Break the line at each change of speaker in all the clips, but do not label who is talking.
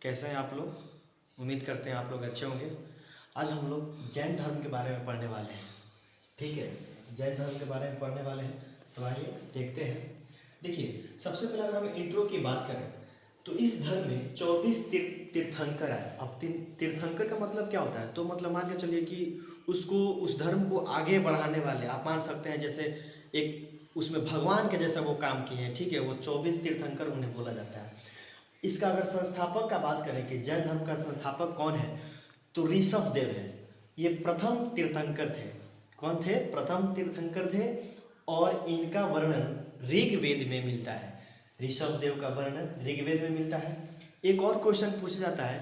कैसे हैं आप लोग। उम्मीद करते हैं आप लोग अच्छे होंगे। आज हम लोग जैन धर्म के बारे में पढ़ने वाले हैं। ठीक है, जैन धर्म के बारे में पढ़ने वाले हैं, तो आइए देखते हैं। देखिए, सबसे पहले अगर हम इंट्रो की बात करें तो इस धर्म में 24 तीर्थंकर है। अब तीर्थंकर का मतलब क्या होता है, तो मतलब मान के चलिए कि उसको उस धर्म को आगे बढ़ाने वाले आप मान सकते हैं। जैसे एक उसमें भगवान के जैसा वो काम किए हैं, ठीक है, वो 24 तीर्थंकर उन्हें बोला जाता है। इसका अगर संस्थापक का बात करें कि जैन धर्म का संस्थापक कौन है, तो ऋषभ देव है। ये प्रथम तीर्थंकर थे। कौन थे? प्रथम तीर्थंकर थे। और इनका वर्णन ऋग्वेद में मिलता है। ऋषभ देव का वर्णन ऋग्वेद में मिलता है। एक और क्वेश्चन पूछा जाता है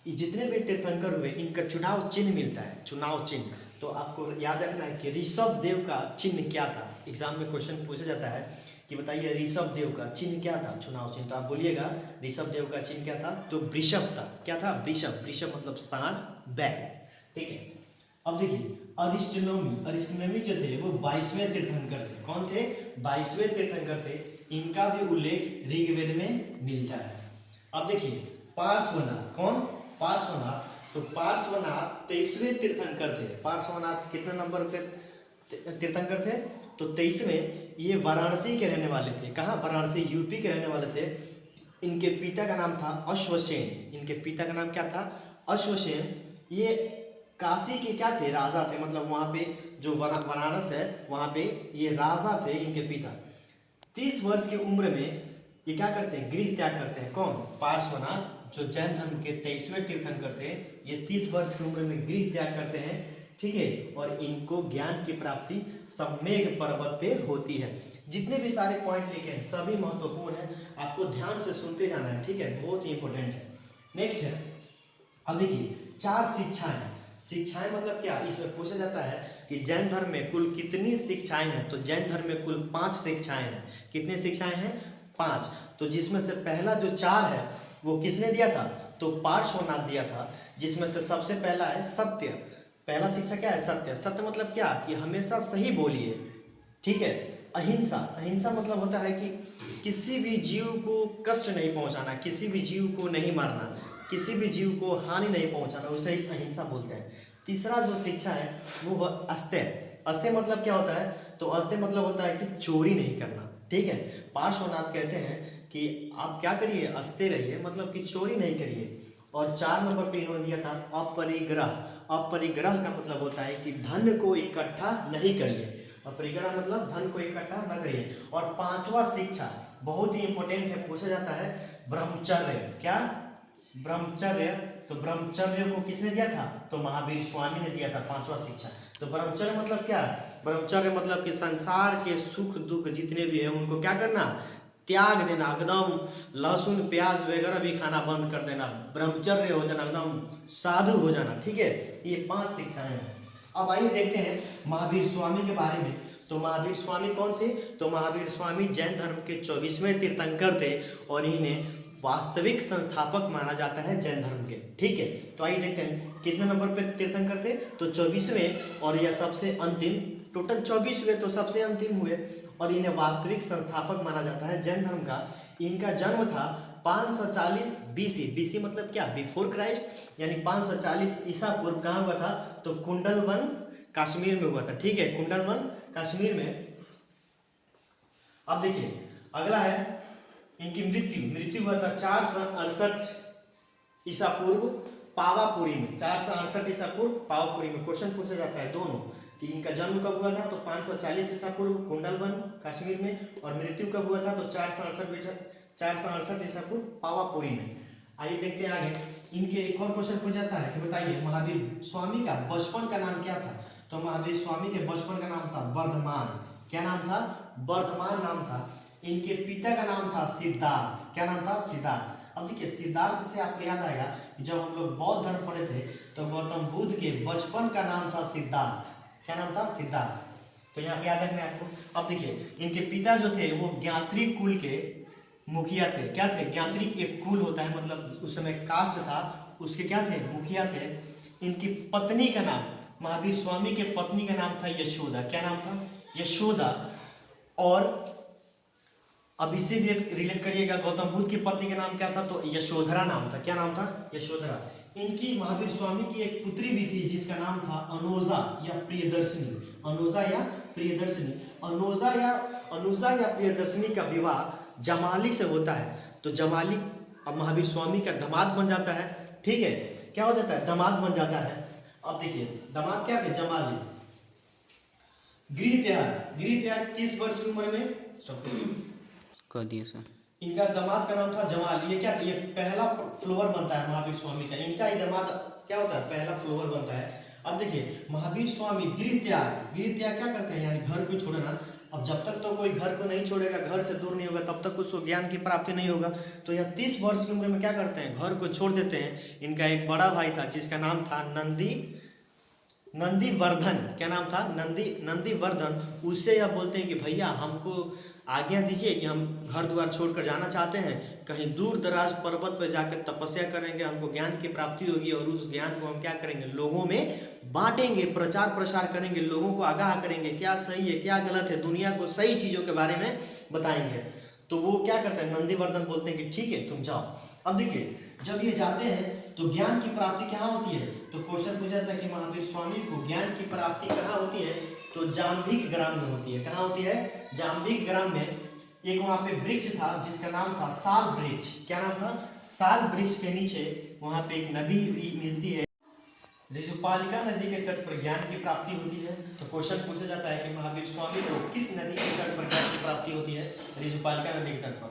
कि जितने भी तीर्थंकर हुए इनका चुनाव चिन्ह मिलता है, चुनाव चिन्ह। तो आपको याद रखना है कि ऋषभ देव का चिन्ह क्या था। एग्जाम में क्वेश्चन पूछा जाता है कि बताइए ऋषभ देव का चिन्ह क्या था, चुनाव चिन्ह। तो आप बोलिएगा ऋषभ देव का चिन्ह क्या था, तो वृषभ था। क्या था? वृषभ। वृषभ मतलब सांड, बैल। ठीक है। अब देखिए अरिस्टोनोमी जो थे वो 22वें तीर्थंकर थे। कौन थे? 22वें तीर्थंकर थे। इनका भी उल्लेख ऋग्वेद में मिलता है। अब देखिए पार्श्वनाथ। कौन? पार्श्वनाथ। तो पार्श्वनाथ 23वें तीर्थंकर थे। पार्श्वनाथ कितने नंबर पे तीर्थंकर थे? तो 23वें। ये वाराणसी के रहने वाले थे। कहाँ? वाराणसी, यूपी के रहने वाले थे। इनके पिता का नाम था अश्वसेन। इनके पिता का नाम क्या था? अश्वसेन। ये काशी के क्या थे? राजा थे। मतलब वहाँ पे जो वाराणस है वहाँ पे ये राजा थे इनके पिता। 30 वर्ष की उम्र में ये क्या करते हैं? गृह त्याग करते हैं। कौन? पार्श्वनाथ जो जैन धर्म के 23वें तीर्थंकर थे। ये 30 वर्ष की उम्र में गृह त्याग करते हैं। ठीक है। और इनको ज्ञान की प्राप्ति सम्मेघ पर्वत पे होती है। जितने भी सारे पॉइंट लिखे हैं सभी महत्वपूर्ण है, आपको ध्यान से सुनते जाना है। ठीक है, बहुत ही इंपॉर्टेंट है। नेक्स्ट है, अब देखिए 4 शिक्षाएं। शिक्षाएं मतलब क्या? इसमें पूछा जाता है कि जैन धर्म में कुल कितनी शिक्षाएं हैं। तो जैन धर्म में कुल 5 शिक्षाएं हैं। कितनी शिक्षाएं हैं? 5। तो जिसमें से पहला जो 4 है वो किसने दिया था? तो पार्श्वनाथ दिया था। जिसमें से सबसे पहला है सत्य। पहला शिक्षा क्या है? सत्य। सत्य मतलब क्या? कि हमेशा सही बोलिए। ठीक है। अहिंसा। अहिंसा मतलब होता है कि किसी भी जीव को कष्ट नहीं पहुंचाना, किसी भी जीव को नहीं मारना, किसी भी जीव को हानि नहीं पहुंचाना, उसे ही अहिंसा बोलते हैं। तीसरा जो शिक्षा है वो अस्तेय। अस्तेय मतलब क्या होता है? तो अस्तेय मतलब होता है कि चोरी नहीं करना। ठीक है। पार्श्वनाथ कहते हैं कि आप क्या करिए? अस्तेय रहिए, मतलब कि चोरी नहीं करिए। और 4 नंबर पे इन्होंने दिया था अपरिग्रह। अपरिग्रह का मतलब होता है कि धन को इकट्ठा नहीं करिए। अपरिग्रह मतलब धन को इकट्ठा न करिए। और 5वां शिक्षा बहुत ही इंपॉर्टेंट है, पूछा जाता है ब्रह्मचर्य। क्या? ब्रह्मचर्य। तो ब्रह्मचर्य को किसने दिया था? तो महावीर स्वामी ने दिया था। 5वां शिक्षा। तो ब्रह्मचर्य मतलब क्या? ब्रह्मचर्य मतलब कि संसार के सुख दुख जितने भी है उनको क्या करना? त्याग देना। एकदम लहसुन प्याज वगैरह भी खाना बंद कर देना। ब्रह्मचर्य हो जाना, एकदम साधु हो जाना। ठीक है, ये 5 शिक्षाएं हैं। अब आइए देखते हैं महावीर स्वामी के बारे में। तो महावीर स्वामी कौन थे? तो महावीर स्वामी जैन धर्म के 24वें तीर्थंकर थे और इन्हें वास्तविक संस्थापक माना जाता है जैन धर्म के। ठीक है, तो आइए देखते हैं कितने नंबर पे तीर्थंकर थे। तो 24वें, और यह सबसे अंतिम। टोटल 24 हुए तो सबसे अंतिम हुए। और इन्हें वास्तविक संस्थापक माना जाता है जैन धर्म का। इनका जन्म था 540 बीसी। बीसी मतलब क्या? बिफोर क्राइस्ट, यानी 540 ईसा पूर्व। कहाँ हुआ था? तो कुंडलवन कश्मीर में हुआ था। ठीक है, कुंडलवन कश्मीर में। अब देखिए अगला है इनकी मृत्यु हुआ था 468 ईसा पूर्व पावापुरी में। 468 ईसा पूर्व पावापुरी में। क्वेश्चन पूछा जाता है दोनों कि इनका जन्म कब हुआ था? तो 540 ईसा पूर्व कुंडलवन कश्मीर में। और मृत्यु कब हुआ था? तो 468 ईसा पूर्व पावापुरी में। आइए देखते हैं आगे। इनके एक और क्वेश्चन पूछा जाता है कि बताइए महावीर स्वामी का बचपन का नाम क्या था? तो महावीर स्वामी के बचपन का नाम था वर्धमान। क्या नाम था? वर्धमान नाम था। इनके पिता का नाम था सिद्धार्थ। क्या नाम था? सिद्धार्थ। अब देखिए सिद्धार्थ से आपको याद आएगा कि जब हम लोग बौद्ध धर्म पढ़े थे तो गौतम बुद्ध के बचपन का नाम था सिद्धार्थ। क्या नाम था? सिद्धार्थ। तो यहाँ पे याद रखना है आपको। अब देखिए इनके पिता जो थे वो ज्ञात्री कुल के मुखिया थे। क्या थे? ज्ञात्री एक कुल होता है, मतलब उस समय कास्ट था, उसके क्या थे? मुखिया थे। इनकी पत्नी का नाम, महावीर स्वामी के पत्नी का नाम था यशोदा। क्या नाम था? यशोदा। और अब इससे रिलेट करिएगा, गौतम बुद्ध की पत्नी का नाम क्या था? तो यशोधरा नाम था। क्या नाम था? यशोधरा। इनकी महावीर स्वामी की एक पुत्री भी थी जिसका नाम था अनोजा या प्रियदर्शिनी। अनोजा या प्रियदर्शिनी। अनुजा या प्रियदर्शिनी का विवाह जमाली से होता है। तो जमाली अब महावीर स्वामी का दामाद बन जाता है। ठीक है, क्या हो जाता है? दामाद बन जाता है। अब देखिए दामाद क्या थे? जमाली। गृह त्याग 30 वर्ष की उम्र में स्टॉप
कह दिए सर।
इनका दामाद का नाम था जमाल। ये क्या था? ये पहला फ्लोवर बनता है महावीर स्वामी का। इनका ही दामाद क्या होता है? पहला फ्लोवर बनता है। अब देखिए महावीर स्वामी गृह त्याग क्या करते हैं? यानी घर को छोड़ना। अब जब तक तो कोई घर को नहीं छोड़ेगा, घर से दूर नहीं होगा, तब तक उसको ज्ञान की प्राप्ति नहीं होगा। तो यह 30 वर्ष की उम्र में क्या करते हैं? घर को छोड़ देते हैं। इनका एक बड़ा भाई था जिसका नाम था नंदीवर्धन। क्या नाम था? नंदीवर्धन। उससे यह बोलते हैं कि भैया हमको आज्ञा दीजिए कि हम घर द्वार छोड़कर जाना चाहते हैं, कहीं दूर दराज पर्वत पर जाकर तपस्या करेंगे, हमको ज्ञान की प्राप्ति होगी और उस ज्ञान को हम क्या करेंगे? लोगों में बांटेंगे, प्रचार प्रसार करेंगे, लोगों को आगाह करेंगे क्या सही है क्या गलत है, दुनिया को सही चीज़ों के बारे में बताएंगे। तो वो क्या करते हैं? नंदीवर्धन बोलते हैं कि ठीक है तुम जाओ। अब देखिए जब ये जाते हैं तो ज्ञान की प्राप्ति कहाँ होती है? तो क्वेश्चन पूछा था कि महावीर स्वामी को ज्ञान की प्राप्ति कहाँ होती है? तो जाम्बिक ग्राम में होती है। कहाँ होती है? जाम्बिक ग्राम में। एक वहाँ पे वृक्ष था जिसका नाम था साल वृक्ष। क्या नाम था? साल वृक्ष के नीचे वहाँ पे एक नदी भी मिलती है। ऋषिपालिका नदी के तट पर ज्ञान की प्राप्ति होती है। तो क्वेश्चन पूछा जाता है कि महावीर स्वामी को किस नदी के तट पर ज्ञान की प्राप्ति होती है? ऋषिपालिका नदी के तट पर।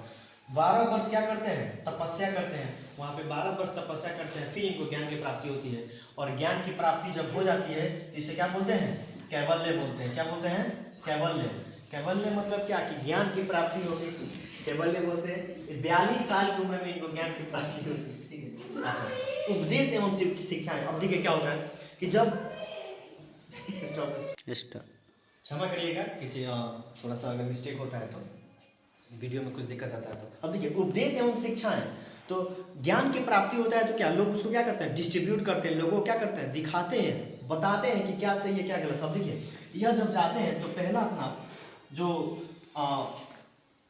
12 वर्ष क्या करते हैं? तपस्या करते हैं। वहाँ पे 12 वर्ष तपस्या करते हैं, फिर इनको ज्ञान की प्राप्ति होती है। और ज्ञान की प्राप्ति जब हो जाती है तो इसे क्या बोलते हैं? कैवल्य बोलते हैं। क्या बोलते हैं? कैवल्य। कैवल्य मतलब क्या? कि ज्ञान की प्राप्ति होगी, कैवल्य बोलते हैं। 42 साल की उम्र में इनको ज्ञान की प्राप्ति होती है। ठीक है, अच्छा उपदेश एवं शिक्षाएं। अब देखिए क्या होता है कि जब क्षमा करिएगा किसी थोड़ा सा अगर मिस्टेक होता है तो, वीडियो में कुछ दिक्कत आता है तो। अब देखिए उपदेश एवं शिक्षाएं, तो ज्ञान की प्राप्ति होता है तो क्या लोग उसको क्या करते हैं? डिस्ट्रीब्यूट करते हैं, लोगों को क्या करते हैं? दिखाते हैं, बताते हैं कि क्या सही है क्या गलत। अब देखिए यह जब जाते हैं तो पहला अपना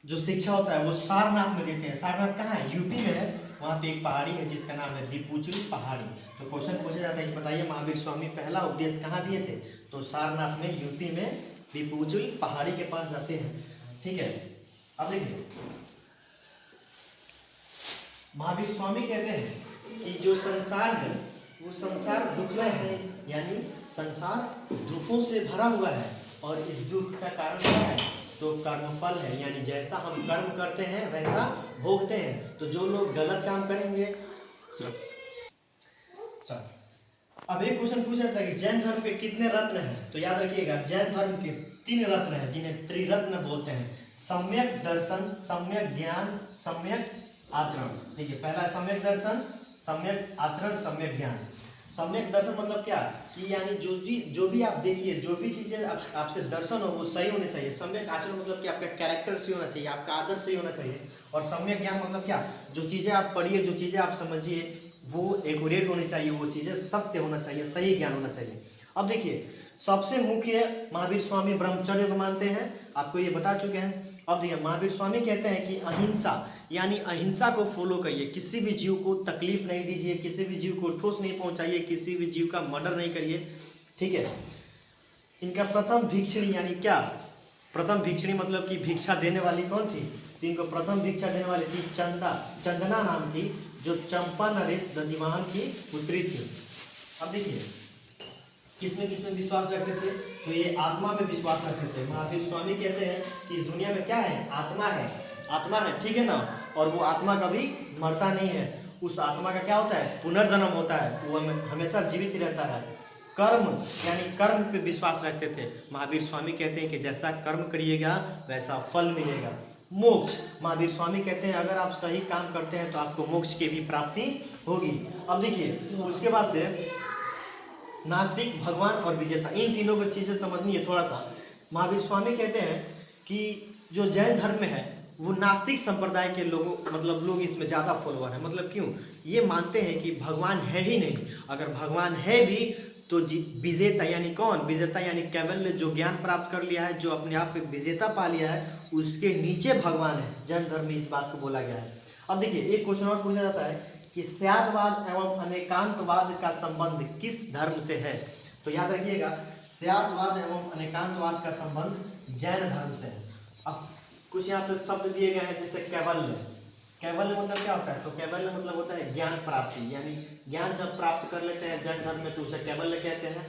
जो शिक्षा होता है वो सारनाथ में देते हैं। सारनाथ कहाँ है? यूपी में है। वहाँ पे एक पहाड़ी है जिसका नाम है दीपुचुल पहाड़ी। तो क्वेश्चन पूछा जाता है कि बताइए महावीर स्वामी पहला उपदेश कहाँ दिए थे? तो सारनाथ में, यूपी में दीपुचुल पहाड़ी के पास जाते हैं। ठीक है, अब देखिए महावीर स्वामी कहते हैं कि जो संसार है वो संसार दुखमय है, यानी संसार दुखों से भरा हुआ है और इस दुख का कारण क्या है? तो कर्मफल है, यानी जैसा हम कर्म करते हैं वैसा भोगते हैं। तो जो लोग गलत काम करेंगे। अब एक क्वेश्चन पूछा था कि जैन धर्म के कितने रत्न हैं? तो याद रखिएगा जैन धर्म के 3 रत्न हैं जिन्हें त्रिरत्न बोलते हैं। सम्यक दर्शन, सम्यक ज्ञान, सम्यक आचरण। देखिए पहला सम्यक दर्शन, सम्यक आचरण, सम्यक ज्ञान। सम्यक दर्शन मतलब क्या? कि यानी जो भी आप देखिए, जो भी चीजें आपसे दर्शन हो वो सही होने चाहिए। सम्यक आचरण मतलब कि आपका कैरेक्टर सही होना चाहिए, आपका आदत सही होना चाहिए। और सम्यक ज्ञान मतलब क्या? जो चीजें आप पढ़िए, जो चीजें आप समझिए वो एक्यूरेट होनी चाहिए, वो चीजें सत्य होना चाहिए, सही ज्ञान होना चाहिए। अब देखिए सबसे मुख्य महावीर स्वामी ब्रह्मचर्य को मानते हैं, आपको ये बता चुके हैं। अब देखिए महावीर स्वामी कहते हैं कि अहिंसा, यानी अहिंसा को फॉलो करिए, किसी भी जीव को तकलीफ नहीं दीजिए, किसी भी जीव को ठोस नहीं पहुंचाइए, किसी भी जीव का मर्डर नहीं करिए। ठीक है, इनका प्रथम भिक्षिणी यानी क्या? प्रथम भिक्षिणी मतलब कि भिक्षा देने वाली कौन थी? तो इनको प्रथम भिक्षा देने वाली थी चंदना नाम की, जो चंपा नरेश दधिमान की पुत्री थी। अब देखिए किसमें विश्वास रखते थे? तो ये आत्मा में विश्वास रखते थे। महावीर स्वामी कहते हैं कि इस दुनिया में क्या है? आत्मा है, आत्मा है, ठीक है ना। और वो आत्मा कभी मरता नहीं है, उस आत्मा का क्या होता है? पुनर्जन्म होता है, वो हमेशा जीवित रहता है। कर्म यानी कर्म पे विश्वास रखते थे। महावीर स्वामी कहते हैं कि जैसा कर्म करिएगा वैसा फल मिलेगा। मोक्ष, महावीर स्वामी कहते हैं अगर आप सही काम करते हैं तो आपको मोक्ष की भी प्राप्ति होगी। अब देखिए उसके बाद से नास्तिक, भगवान और विजेता, इन तीनों को चीज़ें समझनी है थोड़ा सा। महावीर स्वामी कहते हैं कि जो जैन धर्म में है वो नास्तिक संप्रदाय के लोग इसमें ज़्यादा फॉलोअर है। मतलब क्यों? ये मानते हैं कि भगवान है ही नहीं, अगर भगवान है भी तो विजेता यानी कौन? विजेता यानी केवल ने जो ज्ञान प्राप्त कर लिया है, जो अपने आप में विजेता पा लिया है, उसके नीचे भगवान है। जैन धर्म में इस बात को बोला गया है। अब देखिए एक क्वेश्चन और पूछा जाता है कि स्यादवाद एवं अनेकांतवाद का संबंध किस धर्म से है? तो याद रखिएगा, स्यादवाद एवं अनेकांतवाद का संबंध जैन धर्म से है। अब कुछ यहाँ पे शब्द दिए गए हैं, जैसे कैवल्य। कैवल्य मतलब क्या होता है? तो कैवल्य मतलब होता है ज्ञान प्राप्ति, यानी ज्ञान जब प्राप्त कर लेते हैं जैन धर्म में तो उसे कैवल्य कहते हैं।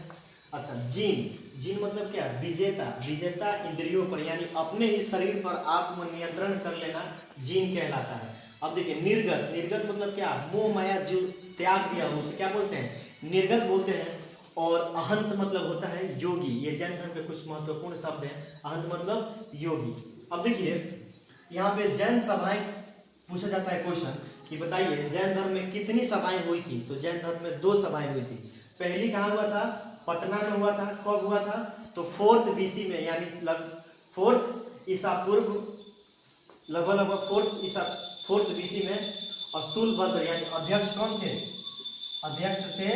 अच्छा, जीन। जीन मतलब क्या? विजेता। विजेता इंद्रियों पर, यानी अपने ही शरीर पर आत्मनियंत्रण कर लेना जीन कहलाता है। अब देखिए निर्गत। निर्गत मतलब क्या? मोह माया जो त्याग दिया उसे क्या बोलते हैं? निर्गत बोलते हैं। और अहंत मतलब होता है योगी। ये जैन धर्म के कुछ महत्वपूर्ण शब्द हैं। अहंत मतलब योगी। अब देखिए यहाँ पे जैन सभाएं पूछा जाता है क्वेश्चन कि बताइए जैन धर्म में कितनी सभाएं हुई थी? तो जैन धर्म में 2 सभाएं हुई थी। पहली कहाँ हुआ था? पटना में हुआ था। कब हुआ था? तो 4th BC में, यानी 4th ईसा पूर्व, लगभग 4th BC में स्थूलभद्र यानी अध्यक्ष कौन थे? अध्यक्ष थे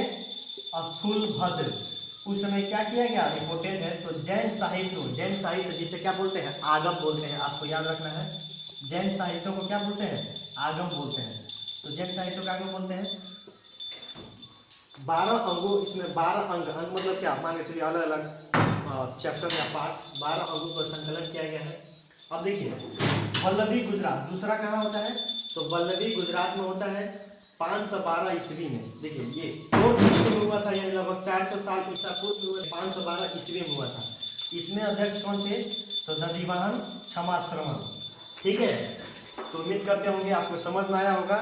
स्थूलभद्र। उस समय क्या किया गया? इम्पोर्टेंट है। तो जैन साहित्य जिसे क्या बोलते हैं? आगम बोलते हैं। आपको याद रखना है, जैन साहित्य को क्या बोलते हैं? आगम बोलते हैं। तो जैन साहित्य को आगम बोलते हैं। 12 अंगों, इसमें 12 अंग। अंग मतलब क्या? मान के चलिए अलग अलग चैप्टर या पार्ट, 12 अंगों का संकलन किया गया है। अब देखिए वल्लभी गुजरात दूसरा कहाँ होता है? तो वल्लभी गुजरात में होता है 512 ईस्वी में। देखिए ये 4th BC में हुआ था, यानी लगभग 400 साल ईसा पूर्व 512 ईस्वी में हुआ था। इसमें अध्यक्ष कौन थे? तो दधिवाहन क्षमाश्रवण। ठीक है, तो उम्मीद करते होंगे आपको समझ में आया होगा।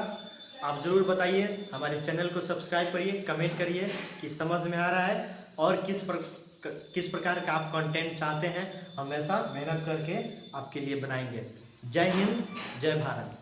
आप जरूर बताइए, हमारे चैनल को सब्सक्राइब करिए, कमेंट करिए कि समझ में आ रहा है और किस प्रकार का आप कंटेंट चाहते हैं। हमेशा मेहनत करके आपके लिए बनाएंगे। जय हिंद, जय भारत।